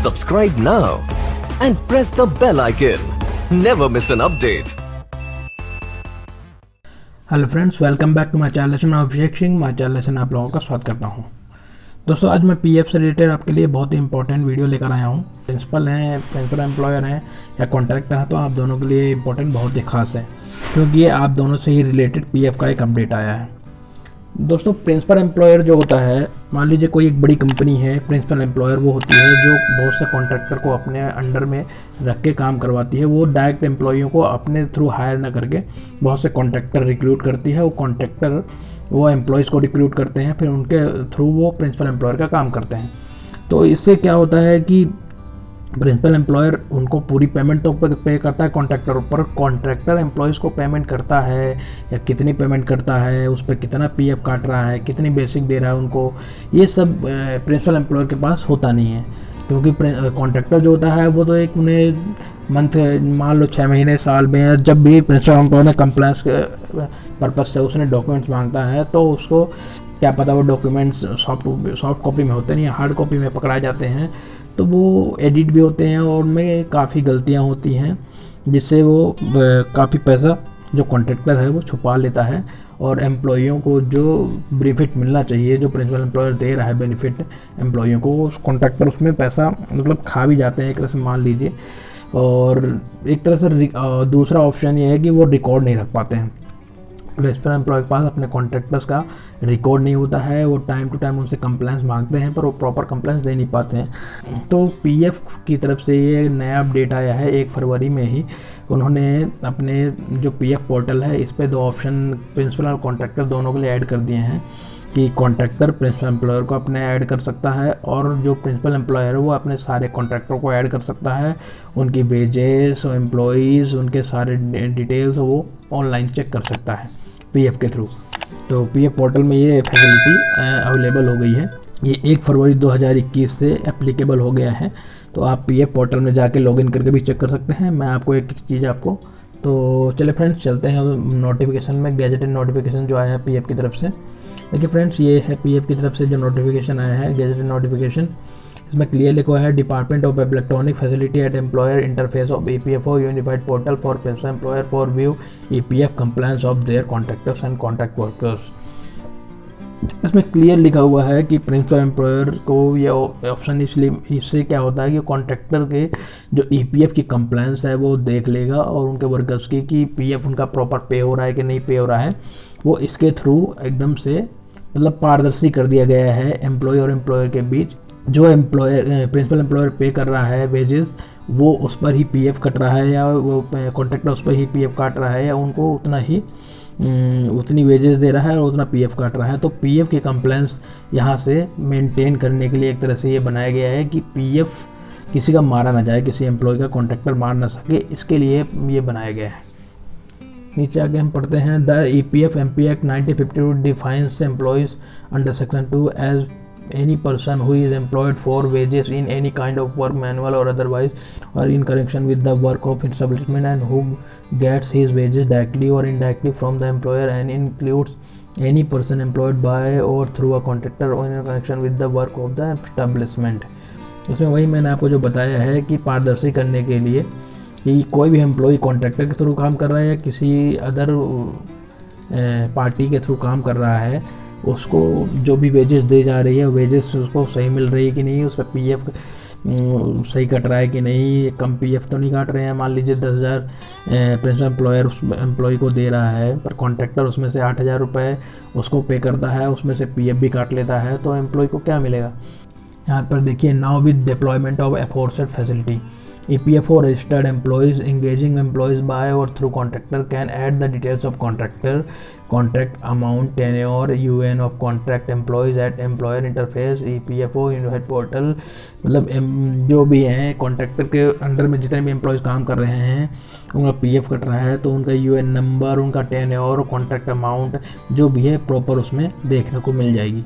Subscribe now and press the bell icon. Never miss an update. Hello friends, welcome back to my channel. मैं Abhishek Singh, my channel से आप लोगों का स्वागत करता हूं। दोस्तों, आज मैं पीएफ से रिलेटेड आपके लिए बहुत ही इंपॉर्टेंट वीडियो लेकर आया हूं। प्रिंसिपल एम्प्लॉयर हैं या कॉन्ट्रैक्टर हैं, तो आप दोनों के लिए इंपॉर्टेंट बहुत ही खास है, क्योंकि ये आप दोनों से ही रिलेटेड पीएफ का एक अपडेट आया है। दोस्तों, प्रिंसिपल एम्प्लॉयर जो होता है, मान लीजिए कोई एक बड़ी कंपनी है, प्रिंसिपल एम्प्लॉयर वो होती है जो बहुत से कॉन्ट्रैक्टर को अपने अंडर में रख के काम करवाती है। वो डायरेक्ट एम्प्लॉइयों को अपने थ्रू हायर ना करके बहुत से कॉन्ट्रैक्टर रिक्रूट करती है। वो कॉन्ट्रैक्टर वो एम्प्लॉयज़ को रिक्रूट करते हैं, फिर उनके थ्रू वो प्रिंसिपल एम्प्लॉयर का काम करते हैं। तो इससे क्या होता है कि प्रिंसिपल एम्प्लॉयर उनको पूरी पेमेंट तो पे करता है कॉन्ट्रैक्टर पर, कॉन्ट्रैक्टर एम्प्लॉयज़ को पेमेंट करता है या कितनी पेमेंट करता है, उस पर कितना पीएफ काट रहा है, कितनी बेसिक दे रहा है उनको, ये सब प्रिंसिपल एम्प्लॉयर के पास होता नहीं है। क्योंकि कॉन्ट्रैक्टर जो होता है वो तो एक उन्हें मंथ, मान लो 6 महीने साल में, जब भी प्रिंसिपल एम्प्लॉयर ने कंप्लायंस पर्पज़ से उसने डॉक्यूमेंट्स मांगता है तो उसको क्या पता वो डॉक्यूमेंट्स सॉफ्ट कॉपी में होते नहीं, हार्ड कॉपी में पकड़ाए जाते हैं, तो वो एडिट भी होते हैं और उनमें काफ़ी गलतियां होती हैं, जिससे वो काफ़ी पैसा जो कॉन्ट्रैक्टर है वो छुपा लेता है। और एम्प्लॉइयों को जो बेनिफिट मिलना चाहिए, जो प्रिंसिपल एम्प्लॉयर दे रहा है बेनिफिट एम्प्लॉइयों को, उस कॉन्ट्रैक्टर उसमें पैसा मतलब खा भी जाते हैं एक तरह से, मान लीजिए। और एक तरह से दूसरा ऑप्शन ये है कि वो रिकॉर्ड नहीं रख पाते हैं। प्रिंसिपल एम्प्लॉय के पास अपने कॉन्ट्रैक्टर्स का रिकॉर्ड नहीं होता है। वो टाइम टू टाइम उनसे कंप्लेंट्स मांगते हैं, पर वो प्रॉपर कंप्लेंट्स दे नहीं पाते हैं। तो पीएफ की तरफ से ये नया अपडेट आया है 1 फरवरी में ही। उन्होंने अपने जो पीएफ पोर्टल है, इस पर 2 ऑप्शन प्रिंसिपल और कॉन्ट्रैक्टर दोनों के लिए ऐड कर दिए हैं कि कॉन्ट्रैक्टर प्रिंसिपल एम्प्लॉयर को अपने ऐड कर सकता है, और जो प्रिंसिपल एम्प्लॉयर है वो अपने सारे कॉन्ट्रैक्टर को ऐड कर सकता है। उनकी वेजेस, एम्प्लॉयज़, उनके सारे डिटेल्स वो ऑनलाइन चेक कर सकता है पीएफ के थ्रू। तो पीएफ पोर्टल में ये फैसिलिटी अवेलेबल हो गई है। ये 1 फरवरी 2021 से एप्लीकेबल हो गया है। तो आप पीएफ पोर्टल में जाके लॉगिन करके भी चेक कर सकते हैं। मैं आपको एक चीज़ आपको, तो चले फ्रेंड्स चलते हैं नोटिफिकेशन में। गैजेटेड नोटिफिकेशन जो आया है पीएफ की तरफ से, देखिए फ्रेंड्स, ये है पीएफ की तरफ से जो नोटिफिकेशन आया है, गैजेटेड नोटिफिकेशन। इसमें क्लियर लिखा हुआ है, department of electronic facility at employer interface of EPFO unified portal for principal employer for view EPF compliance of their contractors and contract workers. इसमें क्लियर लिखा हुआ है कि प्रिंसिपल एम्प्लॉयर को ये ऑप्शन इससे क्या होता है कि कॉन्ट्रैक्टर के जो ईपीएफ की कंप्लायंस है वो देख लेगा, और उनके वर्कर्स की कि पीएफ उनका प्रॉपर पे हो रहा है कि नहीं पे हो रहा है, वो इसके थ्रू एकदम से मतलब पारदर्शी कर दिया गया है एम्प्लॉय और एम्प्लॉयर के बीच। जो एम्प्लॉयर प्रिंसिपल एम्प्लॉयर पे कर रहा है वेजेस, वो उस पर ही पीएफ कट रहा है, या वो कॉन्ट्रैक्टर उस पर ही पीएफ काट रहा है, या उनको उतनी वेजेस दे रहा है और उतना पीएफ काट रहा है। तो पीएफ की कंप्लेंट्स यहाँ से मेंटेन करने के लिए एक तरह से ये बनाया गया है कि पीएफ किसी का मारा ना जाए, किसी एम्प्लॉय का कॉन्ट्रैक्टर मार ना सके, इसके लिए ये बनाया गया है। नीचे आगे हम पढ़ते हैं, the EPF MP act 1952 defines employees under section 2 as any person who is employed for wages in any kind of work, manual or otherwise, or in connection with the work of establishment, and who gets his wages directly or indirectly from the employer, and includes any person employed by or through a contractor or in connection with the work of the establishment। इसमें वही मैंने आपको जो बताया है कि पारदर्शी करने के लिए कि कोई भी एम्प्लॉय कॉन्ट्रैक्टर के थ्रू काम कर रहा है या किसी अदर पार्टी के थ्रू काम कर रहा है, उसको जो भी वेजेस दी जा रही है, वेजेस उसको सही मिल रही है कि नहीं, उस पर पीएफ सही कट रहा है कि नहीं, कम पीएफ तो नहीं काट रहे हैं। मान लीजिए 10,000 प्रिंसिपल एम्प्लॉयर उस एम्प्लॉय को दे रहा है, पर कॉन्ट्रैक्टर उसमें से 8,000 रुपये उसको पे करता है, उसमें से पीएफ भी काट लेता है, तो एम्प्लॉय को क्या मिलेगा। यहाँ पर देखिए, now with deployment of aforesaid facility EPFO registered employees engaging employees by or through contractor can add the details of contractor, contract amount, tenure, UN of contract employees at employer interface EPFO unified portal। मतलब जो भी हैं contractor के under में जितने भी employees काम कर रहे हैं, उनका पीएफ कट रहा है, तो उनका UN नंबर, उनका टेन्योर, कॉन्ट्रैक्ट अमाउंट जो भी है प्रॉपर उसमें देखने को मिल जाएगी।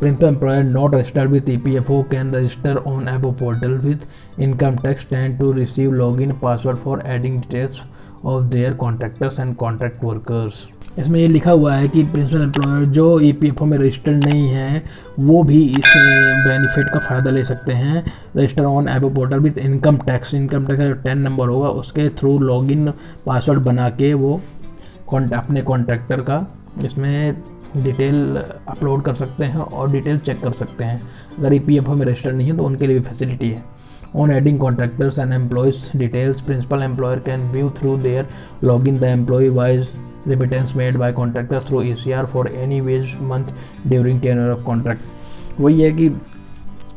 Principal employer not registered with EPFO can register on above portal with income tax stand to receive login password for adding details of their contractors and contract workers। इसमें ये लिखा हुआ है कि प्रिंसिपल एम्प्लॉयर जो EPFO में registered नहीं है वो भी इस बेनिफिट का फ़ायदा ले सकते हैं। रजिस्टर ऑन एबो पोर्टल विद इनकम टैक्स का जो 10 नंबर होगा उसके थ्रू लॉगिन पासवर्ड बना के वो अपने कॉन्ट्रैक्टर का इसमें डिटेल अपलोड कर सकते हैं और डिटेल चेक कर सकते हैं। अगर EPFO में रजिस्टर्ड नहीं है तो उनके लिए भी फैसिलिटी है। On adding contractors and employees details, principal employer can view through their login the employee-wise remittance made by contractor through ECR for any wage month during tenure of contract। वही है कि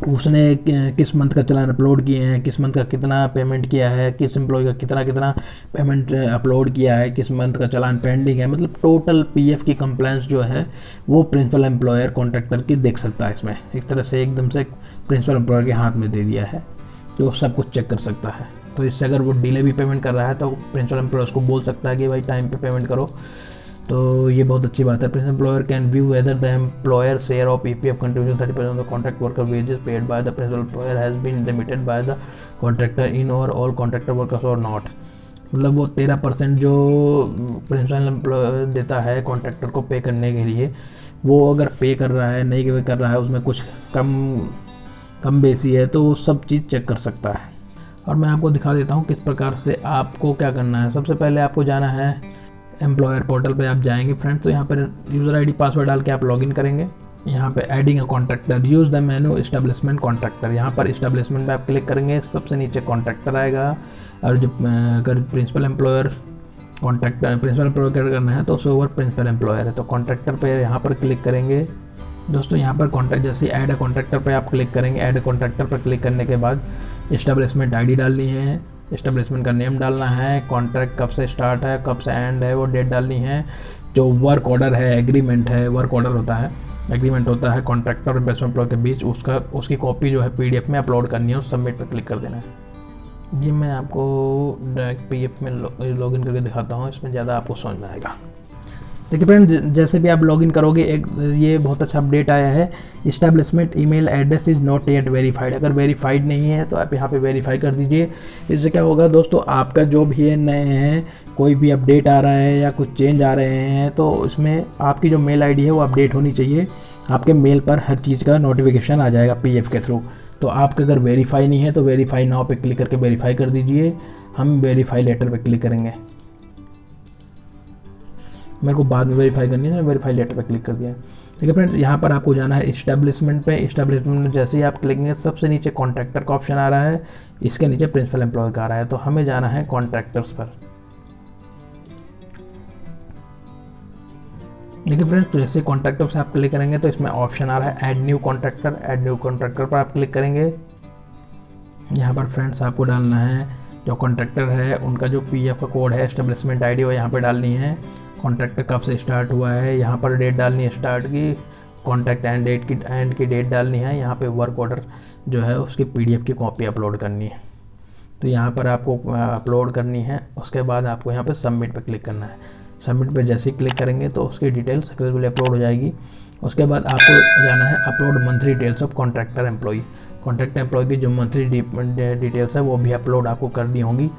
उसने किस मंथ का चालान upload किए हैं, किस month का कितना पेमेंट किया है, किस एम्प्लॉय का कितना कितना पेमेंट अपलोड किया है, किस मंथ का चालान पेंडिंग है, मतलब टोटल PF की कंप्लायंस जो है वो प्रिंसिपल एम्प्लॉयर कॉन्ट्रैक्टर की देख सकता है। इसमें एक तरह से एकदम से प्रिंसिपल एम्प्लॉयर के हाथ में दे दिया है तो सब कुछ चेक कर सकता है। तो इससे अगर वो डिले भी पेमेंट कर रहा है तो प्रिंसिपल एम्प्लॉयर उसको बोल सकता है कि भाई टाइम पे पेमेंट करो। तो ये बहुत अच्छी बात है। Principal employer can view whether the employer share of EPF contribution 30% of the contract worker wages paid by the principal employer has been limited by the contractor in or all contractor workers or not. मतलब वो 13% जो principal employer देता है contractor को पे करने के लिए, वो अगर पे कर रहा है नहीं कर रहा है, उसमें कुछ कम बेसी है तो वो सब चीज़ चेक कर सकता है। और मैं आपको दिखा देता हूँ किस प्रकार से आपको क्या करना है। सबसे पहले आपको जाना है एम्प्लॉयर पोर्टल पे आप जाएंगे फ्रेंड्स। तो यहाँ पर यूज़र ID पासवर्ड डाल के आप लॉगिन करेंगे। यहाँ पे adding a contractor, use the menu establishment contractor, यहाँ पर एस्टेब्लिशमेंट पे आप क्लिक करेंगे, सबसे नीचे कॉन्ट्रैक्टर आएगा। और जो अगर प्रिंसिपल एम्प्लॉयर करना है तो उससे ऊपर प्रिंसिपल एम्प्लॉयर है तो कॉन्ट्रैक्टर पे यहाँ पर क्लिक करेंगे। दोस्तों यहाँ पर कॉन्ट्रैक्ट जैसे ऐड अ कॉन्ट्रैक्टर पे आप क्लिक करेंगे। ऐड अ कॉन्ट्रैक्टर पर क्लिक करने के बाद एस्टेब्लिशमेंट ID डालनी है, एस्टेब्लिशमेंट का नेम डालना है, कॉन्ट्रैक्ट कब से स्टार्ट है कब से एंड है वो डेट डालनी है। जो वर्क ऑर्डर है एग्रीमेंट है, वर्क ऑर्डर होता है, एग्रीमेंट होता है कॉन्ट्रैक्टर और प्रिंसिपल एम्प्लॉयर के बीच, उसकी कॉपी जो है PDF में अपलोड करनी है और सबमिट पर क्लिक कर देना है। ये मैं आपको डायरेक्ट PF में लॉगिन करके दिखाता हूँ, इसमें ज़्यादा आपको समझ में आएगा। देखिए फ्रेंड, जैसे भी आप लॉगिन करोगे एक ये बहुत अच्छा अपडेट आया है, establishment email address is not yet verified. अगर वेरीफाइड नहीं है तो आप यहाँ पे वेरीफाई कर दीजिए। इससे क्या होगा दोस्तों, आपका जो भी है नए हैं कोई भी अपडेट आ रहा है या कुछ चेंज आ रहे हैं तो इसमें आपकी जो मेल ID है वो अपडेट होनी चाहिए। आपके मेल पर हर चीज़ का नोटिफिकेशन आ जाएगा PF के थ्रू। तो आपका अगर वेरीफाई नहीं है तो वेरीफाई नाउ पे क्लिक करके वेरीफाई कर दीजिए। हम वेरीफाई लेटर पे क्लिक करेंगे। मेरे को बाद में वेरीफाई करनी है, वेरीफाई लेटर पे क्लिक कर दिया। ठीक है फ्रेंड्स, यहाँ पर आपको जाना है इस्टेब्लिशमेंट पे। इस्टेब्लिशमेंट में जैसे ही आप क्लिक करेंगे सबसे नीचे कॉन्ट्रैक्टर का ऑप्शन आ रहा है, इसके नीचे प्रिंसिपल एम्प्लॉयर का आ रहा है। तो हमें जाना है कॉन्ट्रैक्टर्स पर। देखिए फ्रेंड्स, जैसे कॉन्ट्रैक्टर से आप क्लिक करेंगे तो इसमें ऑप्शन आ रहा है add new contractor. Add new contractor पर आप क्लिक करेंगे। यहाँ पर फ्रेंड्स आपको डालना है जो कॉन्ट्रैक्टर है उनका जो PF का कोड है, एस्टेब्लिशमेंट ID वो यहाँ पर डालनी है। कॉन्ट्रैक्टर कब से स्टार्ट हुआ है यहाँ पर डेट डालनी है स्टार्ट की। कॉन्ट्रैक्ट एंड की डेट डालनी है। यहाँ पे वर्क ऑर्डर जो है उसकी PDF की कॉपी अपलोड करनी है। तो यहाँ पर आपको अपलोड करनी है। उसके बाद आपको यहाँ पे सबमिट पे क्लिक करना है। सबमिट पे जैसे ही क्लिक करेंगे तो उसकी डिटेल सक्सेसफुली अपलोड हो जाएगी। उसके बाद आपको जाना है upload monthly details of contractor employee. Contractor employee की जो मंथली डिटेल्स है वो भी अपलोड आपको करनी होंगी।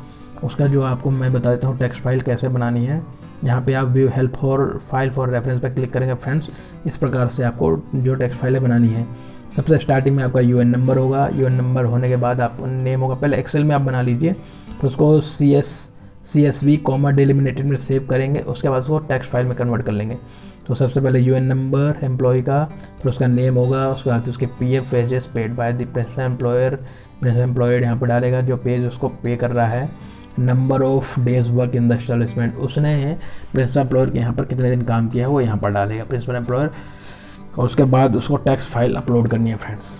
उसका जो आपको मैं बता देता हूँ टेक्स्ट फाइल कैसे बनानी है। यहाँ पे आप view help for file for reference पे क्लिक करेंगे फ्रेंड्स। इस प्रकार से आपको जो टेक्स्ट फाइलें बनानी है, सबसे स्टार्टिंग में आपका UN नंबर होगा। UN नंबर होने के बाद आप नेम होगा, पहले एक्सेल में आप बना लीजिए, फिर उसको CSV कॉमा डिलिमिनेटेड में सेव करेंगे। उसके बाद उसको टेक्स्ट फाइल में कन्वर्ट कर लेंगे। तो सबसे पहले UN नंबर एम्प्लॉय का, फिर उसका नेम होगा, उसके बाद उसके PF wages paid by the principal employer. Principal employer यहाँ पर डालेगा जो पेज उसको पे कर रहा है। Number of days work in the establishment, उसने प्रिंसिपल एम्प्लॉयर के यहाँ पर कितने दिन काम किया है वो यहाँ पर डालेगा प्रिंसिपल एम्प्लॉयर। और उसके बाद उसको टेक्स्ट फाइल अपलोड करनी है फ्रेंड्स।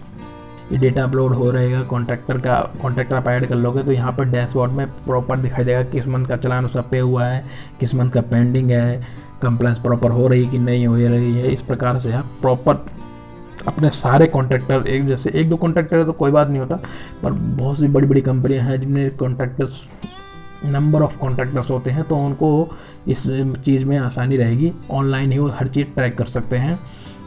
ये डेटा अपलोड हो रहेगा। कॉन्ट्रैक्टर आप ऐड कर लोगे तो यहाँ पर डैशबोर्ड में प्रॉपर दिखाई देगा किस मंथ का चालान उसका पे हुआ है, किस मंथ का पेंडिंग है, कंप्लायंस प्रॉपर हो रही कि नहीं हो रही है। इस प्रकार से आप प्रॉपर अपने सारे कॉन्ट्रैक्टर, एक जैसे एक दो कॉन्ट्रैक्टर है तो कोई बात नहीं होता, पर बहुत सी बड़ी बड़ी कंपनियां हैं जिनमें कॉन्ट्रैक्टर्स नंबर ऑफ कॉन्ट्रैक्टर्स होते हैं तो उनको इस चीज़ में आसानी रहेगी। ऑनलाइन ही वो हर चीज़ ट्रैक कर सकते हैं।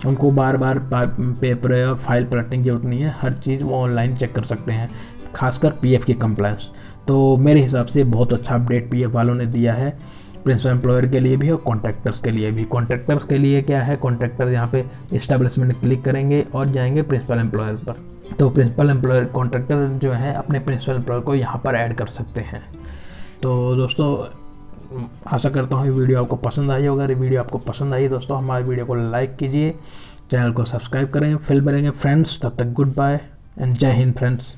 उनको बार बार पेपर या फाइल पलटने की जरूरत नहीं है, हर चीज़ वो ऑनलाइन चेक कर सकते हैं, खासकर PF की कंप्लायंस। तो मेरे हिसाब से बहुत अच्छा अपडेट PF वालों ने दिया है। प्रिंसिपल एम्प्लॉयर के लिए भी और कॉन्ट्रैक्टर्स के लिए भी। कॉन्ट्रैक्टर्स के लिए क्या है, कॉन्ट्रैक्टर यहाँ पे इस्टेब्लिशमेंट क्लिक करेंगे और जाएंगे प्रिंसिपल एम्प्लॉयर पर। तो प्रिंसिपल एम्प्लॉयर कॉन्ट्रैक्टर जो है अपने प्रिंसिपल एम्प्लॉयर को यहाँ पर ऐड कर सकते हैं। तो दोस्तों आशा करता हूँ ये वीडियो आपको पसंद आई होगा। अगर वीडियो आपको पसंद आई दोस्तों हमारे वीडियो को लाइक कीजिए, चैनल को सब्सक्राइब करें। फिर मिलेंगे फ्रेंड्स, तब तक गुड बाय एंड जय हिंद फ्रेंड्स।